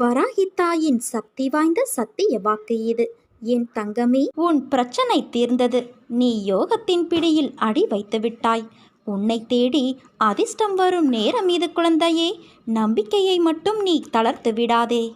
வராகி தாயின் சக்தி வாய்ந்த சத்திய வாக்கு இது. என் தங்கமே, உன் பிரச்சனை தீர்ந்தது. நீ யோகத்தின் பிடியில் அடி வைத்து விட்டாய். உன்னை தேடி அதிர்ஷ்டம் வரும் நேரம் இது குழந்தையே. நம்பிக்கையை மட்டும் நீ தளர்த்து விடாதே.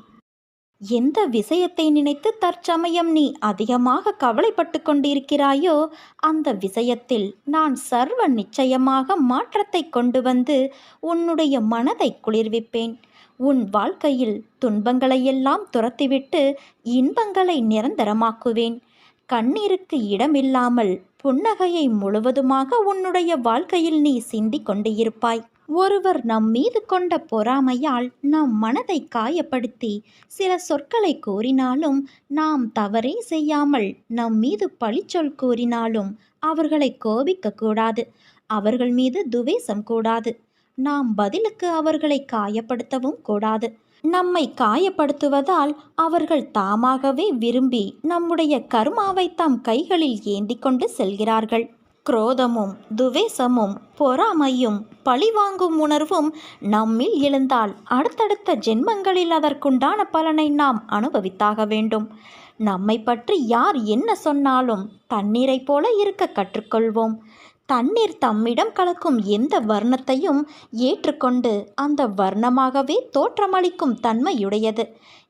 எந்த விஷயத்தை நினைத்து தற்சமயம் நீ அதிகமாக கவலைப்பட்டு கொண்டிருக்கிறாயோ அந்த விஷயத்தில் நான் சர்வ நிச்சயமாக மாற்றத்தை கொண்டு வந்து உன்னுடைய மனதை குளிர்விப்பேன். உன் வாழ்க்கையில் துன்பங்களையெல்லாம் துரத்திவிட்டு இன்பங்களை நிரந்தரமாக்குவேன். கண்ணீருக்கு இடமில்லாமல் புன்னகையை முழுவதுமாக உன்னுடைய வாழ்க்கையில் நீ சிந்தி கொண்டு இருப்பாய். ஒருவர் நம் மீது கொண்ட பொறாமையால் நம் மனதை காயப்படுத்தி சில சொற்களை கூறினாலும், நாம் தவறே செய்யாமல் நம் மீது பழிச்சொல் கூறினாலும் அவர்களை கோபிக்க கூடாது. அவர்கள் மீது துவேஷம் கூடாது. நாம் பதிலுக்கு அவர்களை காயப்படுத்தவும் கூடாது. நம்மை காயப்படுத்துவதால் அவர்கள் தாமாகவே விரும்பி நம்முடைய கர்மாவை தம் கைகளில் ஏந்தி கொண்டு செல்கிறார்கள். குரோதமும் துவேஷமும் பொறாமையும் பழிவாங்கும் உணர்வும் நம்மில் எழுந்தால் அடுத்தடுத்த ஜென்மங்களில் அதற்குண்டான பலனை நாம் அனுபவித்தாக வேண்டும். நம்மை பற்றி யார் என்ன சொன்னாலும் தண்ணீரை போல இருக்க கற்றுக்கொள்வோம். தண்ணீர் தம்மிடம் கலக்கும் எந்த வர்ணத்தையும் ஏற்றுக்கொண்டு அந்த வர்ணமாகவே தோற்றமளிக்கும் தன்மையுடையது.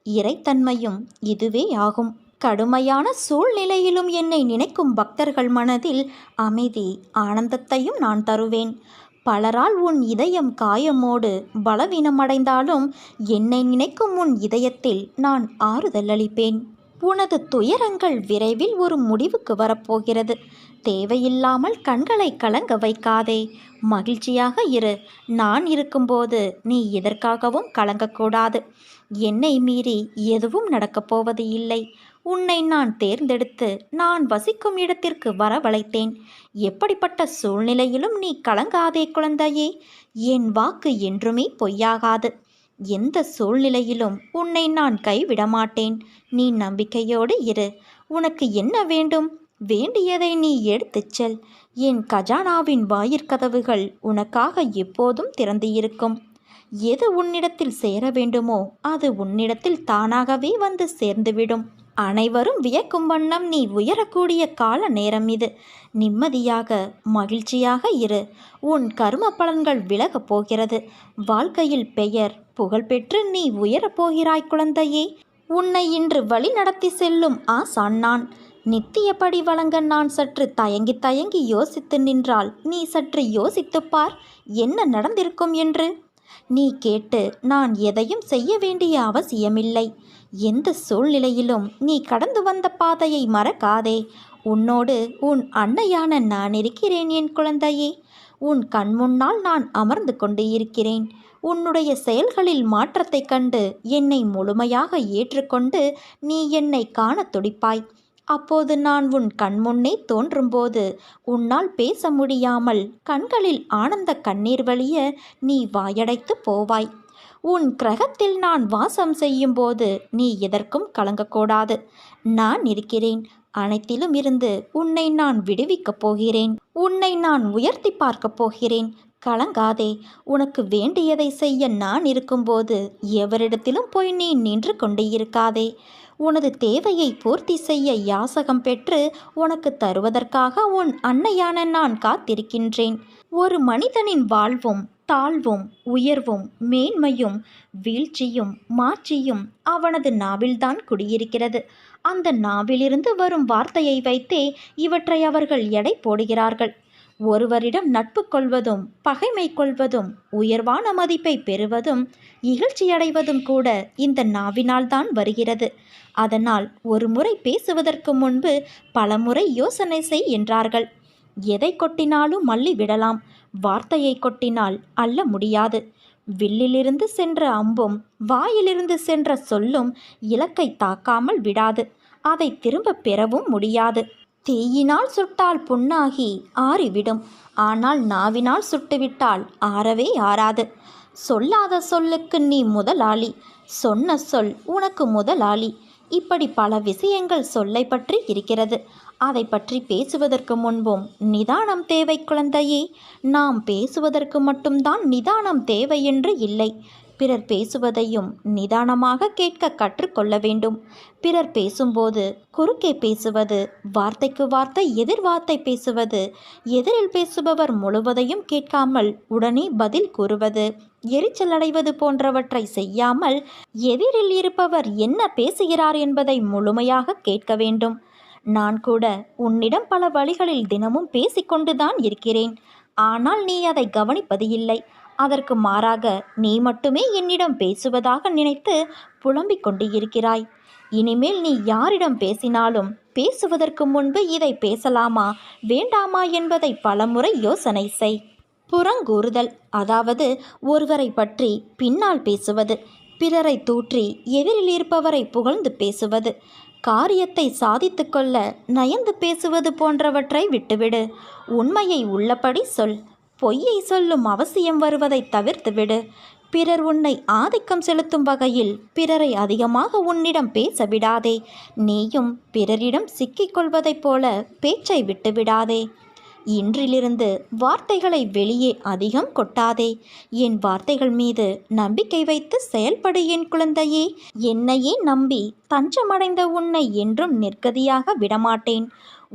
இறைத்தன்மையும் இதுவே ஆகும். கடுமையான சூழ்நிலையிலும் என்னை நினைக்கும் பக்தர்கள் மனதில் அமைதி ஆனந்தத்தையும் நான் தருவேன். பலரால் உன் இதயம் காயமோடு பலவீனமடைந்தாலும் என்னை நினைக்கும் உன் இதயத்தில் நான் ஆறுதல் அளிப்பேன். உனது துயரங்கள் விரைவில் ஒரு முடிவுக்கு வரப்போகிறது. தேவையில்லாமல் கண்களை கலங்க வைக்காதே. மகிழ்ச்சியாக இரு. நான் இருக்கும்போது நீ எதற்காகவும் கலங்கக்கூடாது. என்னை மீறி எதுவும் நடக்கப் போவது இல்லை. உன்னை நான் தேர்ந்தெடுத்து நான் வசிக்கும் இடத்திற்கு வரவழைத்தேன். எப்படிப்பட்ட சூழ்நிலையிலும் நீ கலங்காதே குழந்தையே. என் வாக்கு என்றுமே பொய்யாகாது. எந்த சூழ்நிலையிலும் உன்னை நான் கைவிட மாட்டேன். நீ நம்பிக்கையோடு இரு. உனக்கு என்ன வேண்டும்? வேண்டியதை நீ எடுத்துச் செல். என் கஜானாவின் வாயிற்கதவுகள் உனக்காக எப்போதும் திறந்து இருக்கும். எது உன்னிடத்தில் சேர வேண்டுமோ அது உன்னிடத்தில் தானாகவே வந்து சேர்ந்துவிடும். அனைவரும் வியக்கும் வண்ணம் நீ உயரக்கூடிய கால நேரம் இது. நிம்மதியாக மகிழ்ச்சியாக இரு. உன் கர்ம பலன்கள் விலகப் போகிறது. வாழ்க்கையில் பெயர் புகழ் பெற்று நீ உயரப்போகிறாய் குழந்தையே. உன்னை இன்று வழி நடத்தி செல்லும் ஆசான் நான். நித்தியப்படி வழங்க நான் சற்று தயங்கி தயங்கி யோசித்து நின்றால் நீ சற்று யோசித்துப்பார் என்ன நடந்திருக்கும் என்று. நீ கேட்டு நான் எதையும் செய்ய வேண்டிய அவசியமில்லை. எந்த சூழ்நிலையிலும் நீ கடந்து வந்த பாதையை மறக்காதே. உன்னோடு உன் அன்னையான நான் இருக்கிறேன் என் குழந்தையே. உன் கண்முன்னால் நான் அமர்ந்து கொண்டு இருக்கிறேன். உன்னுடைய செயல்களில் மாற்றத்தைக் கண்டு என்னை முழுமையாக ஏற்றுக்கொண்டு நீ என்னை காண துடிப்பாய். அப்போது நான் உன் கண்முன்னே தோன்றும்போது உன்னால் பேச முடியாமல் கண்களில் ஆனந்த கண்ணீர் வழிய நீ வாயடைத்து போவாய். உன் கிரகத்தில் நான் வாசம் செய்யும்போது நீ எதற்கும் கலங்கக்கூடாது. நான் இருக்கிறேன். அனைத்திலும் இருந்து உன்னை நான் விடுவிக்கப் போகிறேன். உன்னை நான் உயர்த்தி பார்க்கப் போகிறேன். கலங்காதே. உனக்கு வேண்டியதை செய்ய நான் இருக்கும்போது எவரிடத்திலும் போய் நீ நின்று கொண்டு இருக்காதே. உனது தேவையை பூர்த்தி செய்ய யாசகம் பெற்று உனக்கு தருவதற்காக உன் அன்னையான நான் காத்திருக்கின்றேன். ஒரு மனிதனின் வாழ்வும் தாழ்வும் உயர்வும் மேன்மையும் வீழ்ச்சியும் மாற்றியும் அவனது நாவில்தான் குடியிருக்கிறது. அந்த நாவிலிருந்து வரும் வார்த்தையை வைத்தே இவற்றை அவர்கள் எடை போடுகிறார்கள். ஒருவரிடம் நட்பு கொள்வதும் பகைமை கொள்வதும் உயர்வான மதிப்பை பெறுவதும் இகழ்ச்சியடைவதும் கூட இந்த நாவினால் தான் வருகிறது. அதனால் ஒரு முறை பேசுவதற்கு முன்பு பல முறை யோசனை செய் என்றார்கள். எதை கொட்டினாலும் மல்லி விடலாம். வார்த்தையை கொட்டினால் அள்ள முடியாது. வில்லிலிருந்து சென்ற அம்பும் வாயிலிருந்து சென்ற சொல்லும் இலக்கை தாக்காமல் விடாது. அதை திரும்ப பெறவும் முடியாது. தீயினால் சுட்டால் புண்ணாகி ஆறிவிடும். ஆனால் நாவினால் சுட்டுவிட்டால் ஆறவே ஆறாது. சொல்லாத சொல்லுக்கு நீ முதலாளி. சொன்ன சொல் உனக்கு முதலாளி. இப்படி பல விஷயங்கள் சொல்லை பற்றி இருக்கிறது. அதை பற்றி பேசுவதற்கு முன்பும் நிதானம் தேவை குழந்தையே. நாம் பேசுவதற்கு மட்டும்தான் நிதானம் தேவை என்று இல்லை. பிறர் பேசுவதையும் நிதானமாக கேட்க கற்றுக்கொள்ள வேண்டும். பிறர் பேசும்போது குறுக்கே பேசுவது, வார்த்தைக்கு வார்த்தை எதிர் வார்த்தை பேசுவது, எதிரில் பேசுபவர் முழுவதையும் கேட்காமல் உடனே பதில் கூறுவது, எரிச்சல் அடைவது போன்றவற்றை செய்யாமல் எதிரில் இருப்பவர் என்ன பேசுகிறார் என்பதை முழுமையாக கேட்க வேண்டும். நான் கூட உன்னிடம் பல வழிகளில் தினமும் பேசிக்கொண்டுதான் இருக்கிறேன். ஆனால் நீ அதை கவனிப்பது இல்லை. அதற்கு மாறாக நீ மட்டுமே என்னிடம் பேசுவதாக நினைத்து புலம்பிக் கொண்டு இருக்கிறாய். இனிமேல் நீ யாரிடம் பேசினாலும் பேசுவதற்கு முன்பு இதை பேசலாமா வேண்டாமா என்பதை பலமுறை யோசனை செய். புறங்கூறுதல், அதாவது ஒருவரை பற்றி பின்னால் பேசுவது, பிறரை தூற்றி எதிரில் இருப்பவரை புகழ்ந்து பேசுவது, காரியத்தை சாதித்து கொள்ள நயந்து பேசுவது போன்றவற்றை விட்டுவிடு. உண்மையை உள்ளபடி சொல். பொய்யை சொல்லும் அவசியம் வருவதை தவிர்த்துவிடு. பிறர் உன்னை ஆதிக்கம் செலுத்தும் வகையில் பிறரை அதிகமாக உன்னிடம் பேச விடாதே. நீயும் பிறரிடம் சிக்கிக்கொள்வதைப் போல பேச்சை விட்டுவிடாதே. இன்றிலிருந்து வார்த்தைகளை வெளியே அதிகம் கொட்டாதே. என் வார்த்தைகள் மீது நம்பிக்கை வைத்து செயல்படு என் குழந்தையே. என்னையே நம்பி தஞ்சமடைந்த உன்னை என்றும் நிர்கதியாக விடமாட்டேன்.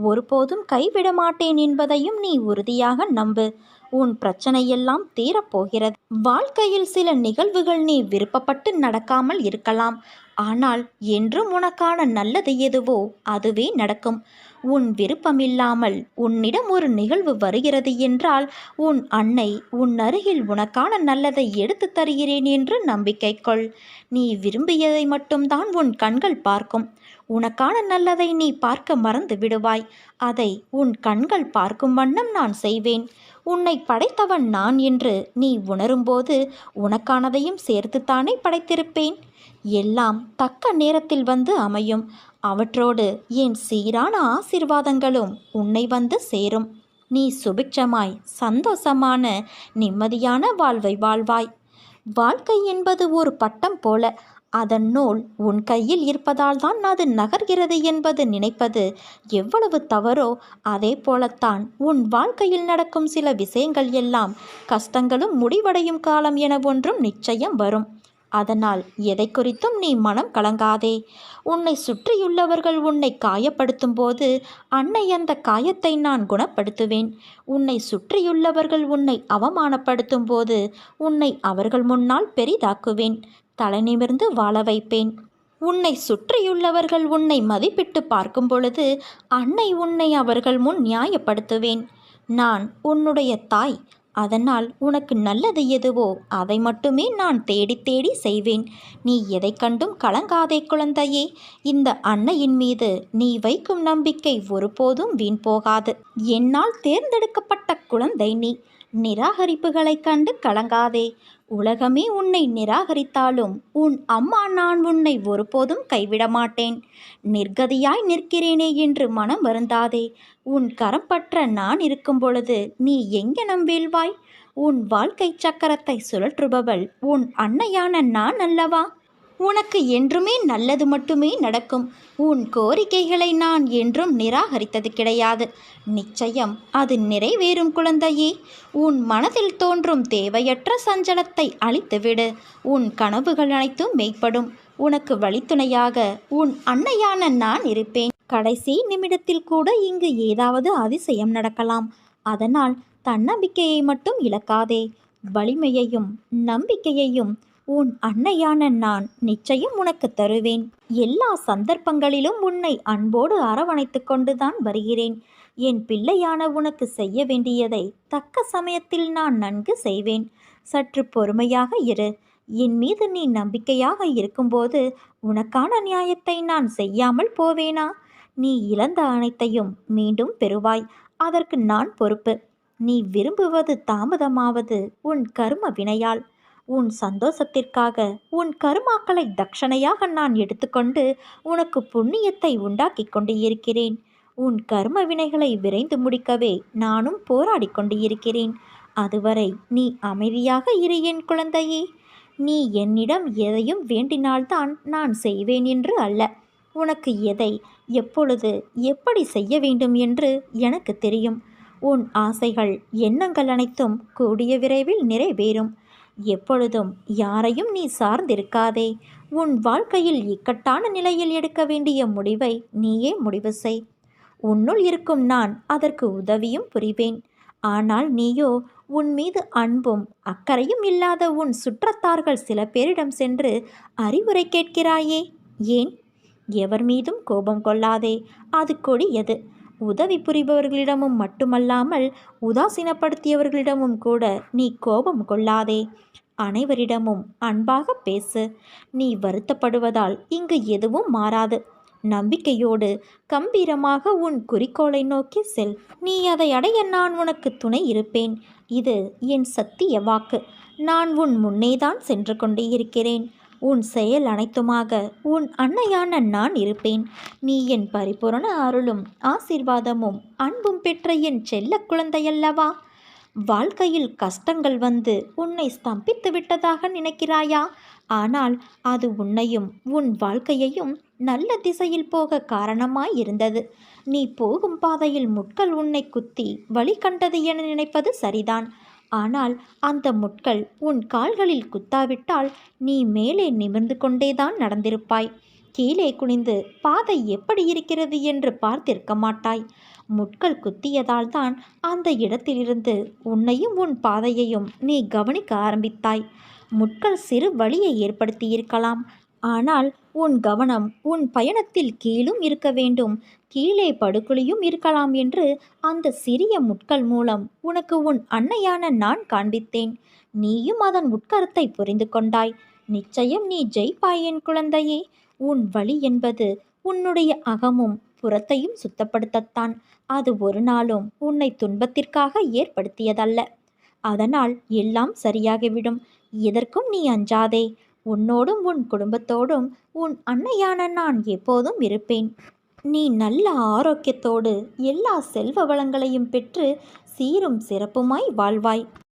ஒருபோதும் கைவிட மாட்டேன் என்பதையும் நீ உறுதியாக நம்பு. உன் பிரச்சனையெல்லாம் தீரப்போகிறது. வாழ்க்கையில் சில நிகழ்வுகள் நீ விருப்பப்பட்டு நடக்காமல் இருக்கலாம். ஆனால் என்றும் உனக்கான நல்லது எதுவோ அதுவே நடக்கும். உன் விருப்பமில்லாமல் உன்னிடம் ஒரு நிகழ்வு வருகிறது என்றால் உன் அன்னை உன் அருகில் உனக்கான நல்லதை எடுத்து தருகிறேன் என்று நம்பிக்கை கொள். நீ விரும்பியதை மட்டும்தான் உன் கண்கள் பார்க்கும். உனக்கான நல்லதை நீ பார்க்க மறந்து விடுவாய். அதை உன் கண்கள் பார்க்கும் வண்ணம் நான் செய்வேன். உன்னை படைத்தவன் நான் என்று நீ உணரும்போது உனக்கானதையும் சேர்த்துத்தானே படைத்திருப்பேன். எல்லாம் தக்க நேரத்தில் வந்து அமையும். அவற்றோடு என் சீரான ஆசீர்வாதங்களும் உன்னை வந்து சேரும். நீ சுபிட்சமாய் சந்தோஷமான நிம்மதியான வாழ்வை வாழ்வாய். வாழ்க்கை என்பது ஒரு பட்டம் போல. அதன் நூல் உன் கையில் இருப்பதால் தான் அது நகர்கிறது என்பது நினைப்பது எவ்வளவு தவறோ அதே போலத்தான் உன் வாழ்க்கையில் நடக்கும் சில விஷயங்கள் எல்லாம் கஷ்டங்களும் முடிவடையும் காலம் என ஒன்றும் நிச்சயம் வரும். அதனால் எதை குறித்தும் நீ மனம் கலங்காதே. உன்னை சுற்றியுள்ளவர்கள் உன்னை காயப்படுத்தும் போது அன்னை அந்த காயத்தை நான் குணப்படுத்துவேன். உன்னை சுற்றியுள்ளவர்கள் உன்னை அவமானப்படுத்தும் போது உன்னை அவர்கள் முன்னால் பெரிதாக்குவேன். தலை நிமிர்ந்து வாழ வைப்பேன். உன்னை சுற்றியுள்ளவர்கள் உன்னை மதிப்பிட்டு பார்க்கும் பொழுது அன்னை உன்னை அவர்கள் முன் நியாயப்படுத்துவேன். நான் உன்னுடைய தாய். அதனால் உனக்கு நல்லது எதுவோ அதை மட்டுமே நான் தேடி தேடி செய்வேன். நீ எதை கண்டும் கலங்காதே குழந்தையே. இந்த அன்னையின் மீது நீ வைக்கும் நம்பிக்கை ஒருபோதும் வீண் போகாது. என்னால் தேர்ந்தெடுக்கப்பட்ட குழந்தை நீ. நிராகரிப்புகளை கண்டு கலங்காதே. உலகமே உன்னை நிராகரித்தாலும் உன் அம்மா நான் உன்னை ஒருபோதும் கைவிட மாட்டேன். நிர்கதியாய் நிற்கிறேனே என்று மனம் வருந்தாதே. உன் கரம் பற்ற நான் இருக்கும் பொழுது நீ எங்கனம் வீழ்வாய்? உன் வாழ்க்கை சக்கரத்தை சுழற்றுபவள் உன் அன்னையான நான் அல்லவா? உனக்கு என்றுமே நல்லது மட்டுமே நடக்கும். உன் கோரிக்கைகளை நான் என்றும் நிராகரித்தது கிடையாது. நிச்சயம் அது நிறைவேறும் குழந்தையே. உன் மனதில் தோன்றும் தேவையற்ற சஞ்சலத்தை அழித்துவிடு. உன் கனவுகள் அனைத்தும் மெய்ப்படும். உனக்கு வழித்துணையாக உன் அன்னையான நான் இருப்பேன். கடைசி நிமிடத்தில் கூட இங்கு ஏதாவது அதிசயம் நடக்கலாம். அதனால் தன்னம்பிக்கையை மட்டும் இழக்காதே. வலிமையையும் நம்பிக்கையையும் உன் அன்னையான நான் நிச்சயம் உனக்கு தருவேன். எல்லா சந்தர்ப்பங்களிலும் உன்னை அன்போடு அரவணைத்து கொண்டுதான் வருகிறேன். என் பிள்ளையான உனக்கு செய்ய வேண்டியதை தக்க சமயத்தில் நான் நன்கு செய்வேன். சற்று பொறுமையாக இரு. என் மீது நீ நம்பிக்கையாக இருக்கும்போது உனக்கான நியாயத்தை நான் செய்யாமல் போவேனா? நீ இழந்த அனைத்தையும் மீண்டும் பெறுவாய். அதற்கு நான் பொறுப்பு. நீ விரும்புவது தாமதமாவது உன் கர்ம வினையால். உன் சந்தோஷத்திற்காக உன் கருமாக்களை தட்சணையாக நான் எடுத்துக்கொண்டு உனக்கு புண்ணியத்தை உண்டாக்கி கொண்டு இருக்கிறேன். உன் கர்ம வினைகளை விரைந்து முடிக்கவே நானும் போராடி கொண்டு இருக்கிறேன். அதுவரை நீ அமைதியாக இரு என் குழந்தையே. நீ என்னிடம் எதையும் வேண்டினால்தான் நான் செய்வேன் என்று அல்ல. உனக்கு எதை எப்பொழுது எப்படி செய்ய வேண்டும் என்று எனக்கு தெரியும். உன் ஆசைகள் எண்ணங்கள் அனைத்தும் கூடிய விரைவில் நிறைவேறும். எப்பொழுதும் யாரையும் நீ சார்ந்திருக்காதே. உன் வாழ்க்கையில் இக்கட்டான நிலையில் எடுக்க வேண்டிய முடிவை நீயே முடிவு செய். உன்னுள் இருக்கும் நான் அதற்கு உதவியும் புரிவேன். ஆனால் நீயோ உன் மீது அன்பும் அக்கறையும் இல்லாத உன் சுற்றத்தார்கள் சில பேரிடம் சென்று அறிவுரை கேட்கிறாயே, ஏன்? எவர் மீதும் கோபம் கொள்ளாதே, அது கொடியது. உதவி புரிபவர்களிடமும் மட்டுமல்லாமல் உதாசீனப்படுத்தியவர்களிடமும் கூட நீ கோபம் கொள்ளாதே. அனைவரிடமும் அன்பாக பேசு. நீ வருத்தப்படுவதால் இங்கு எதுவும் மாறாது. நம்பிக்கையோடு கம்பீரமாக உன் குறிக்கோளை நோக்கி செல். நீ அதை அடைய நான் உனக்கு துணை இருப்பேன். இது என் சத்திய வாக்கு. நான் உன் முன்னேதான் சென்று கொண்டே இருக்கிறேன். உன் செயல் அனைத்துமாக உன் அன்னையான நான் இருப்பேன். நீ என் பரிபூரண அருளும் ஆசீர்வாதமும் அன்பும் பெற்ற என் செல்ல குழந்தையல்லவா? வாழ்க்கையில் கஷ்டங்கள் வந்து உன்னை ஸ்தம்பித்து விட்டதாக நினைக்கிறாயா? ஆனால் அது உன்னையும் உன் வாழ்க்கையையும் நல்ல திசையில் போக காரணமாய் இருந்தது. நீ போகும் பாதையில் முட்கள் உன்னை குத்தி வழி கண்டது என நினைப்பது சரிதான். ஆனால் அந்த முட்கள் உன் கால்களில் குத்தாவிட்டால் நீ மேலே நிமிர்ந்து கொண்டேதான் நடந்திருப்பாய். கீழே குனிந்து பாதை எப்படி இருக்கிறது என்று பார்த்திருக்க மாட்டாய். முட்கள் குத்தியதால் தான் அந்த இடத்திலிருந்து உன்னையும் உன் பாதையையும் நீ கவனிக்க ஆரம்பித்தாய். முட்கள் சிறு வழியை ஏற்படுத்தியிருக்கலாம். ஆனால் உன் கவனம் உன் பயணத்தில் கீழும் இருக்க வேண்டும், கீழே படுகுழியும் இருக்கலாம் என்று அந்த சிறிய முட்கள் மூலம் உனக்கு உன் அன்னையான நான் காண்பித்தேன். நீயும் அதன் உட்கருத்தை புரிந்து கொண்டாய். நிச்சயம் நீ ஜெயிப்பாய் என் குழந்தையே. உன் வழி என்பது உன்னுடைய அகமும் புறத்தையும் சுத்தப்படுத்தத்தான். அது ஒரு நாளும் உன்னை துன்பத்திற்காக ஏற்படுத்தியதல்ல. அதனால் எல்லாம் சரியாகிவிடும். எதற்கும் நீ அஞ்சாதே. உன்னோடும் உன் குடும்பத்தோடும் உன் அன்னையான நான் எப்போதும் இருப்பேன். நீ நல்ல ஆரோக்கியத்தோடு எல்லா செல்வ வளங்களையும் பெற்று சீரும் சிறப்புமாய் வாழ்வாய்.